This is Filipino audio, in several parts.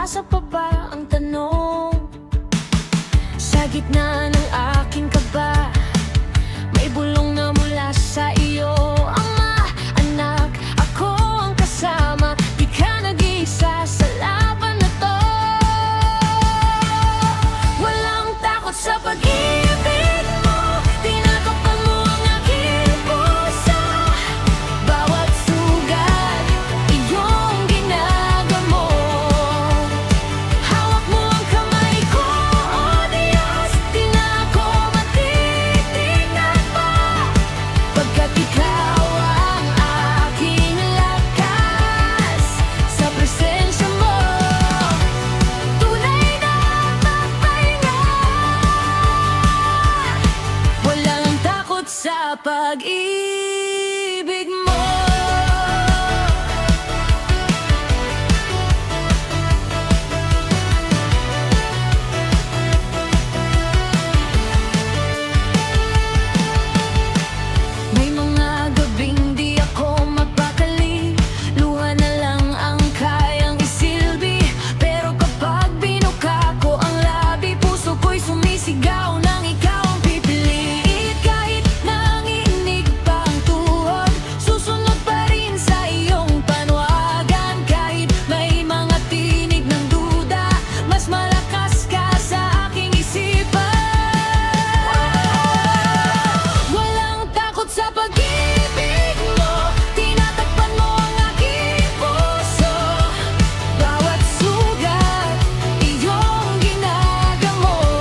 Aasa pa ba ang tanong? Sa gitna ng aking kaba, may bulong na mula sa iyo. Ama, anak, ako ang kasama. Di ka nag-iisa sa laban na to. Walang takot sa pag-ibig mo, tinatapan mo ang aking puso. Bawat sugat, iyong ginagamot. Hawak mo ang kamay ko, oh Diyos, di na ako matitignan pa. Pagkat ikaw ang aking lakas, sa presensya mo tunay na magpahinga. Walang takot sa pag-ibig mo. May mga gabing di ako mapakali, luha na lang ang kayang isilbi. Pero kapag binuka ko ang labi, puso ko'y sumisigaw nang ikaw ang pipili. Kahit nanginig pa ang tuhod, susunod pa rin sa iyong panawagan. Kahit may mga tinig ng duda, mas malakas ka sa aking isipan. Walang takot sa pag-ibig mo, tinatakpan mo ang aking puso. Bawat sugat, iyong ginagamot.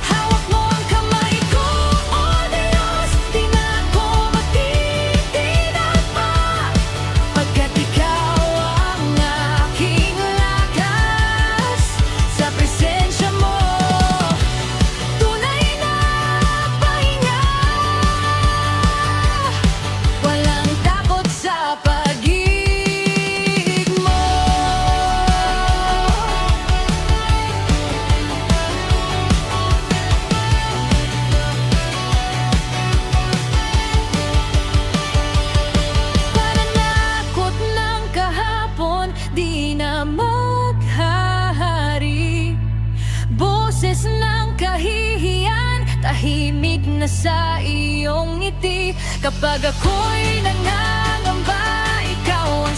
Hawak mo ang kamay ko, oh Diyos, di na ako matitignan pa. Pagkat ikaw ang aking lakas, sa presensya mo tunay na pahinga. Walang takot sa pag-ibig mo. Pananakot ng kahapon, di na maghahari. Boses ng kahihiyan, tahimik na sa iyong ngiti. Kapag ako'y nangangamba, ikaw ang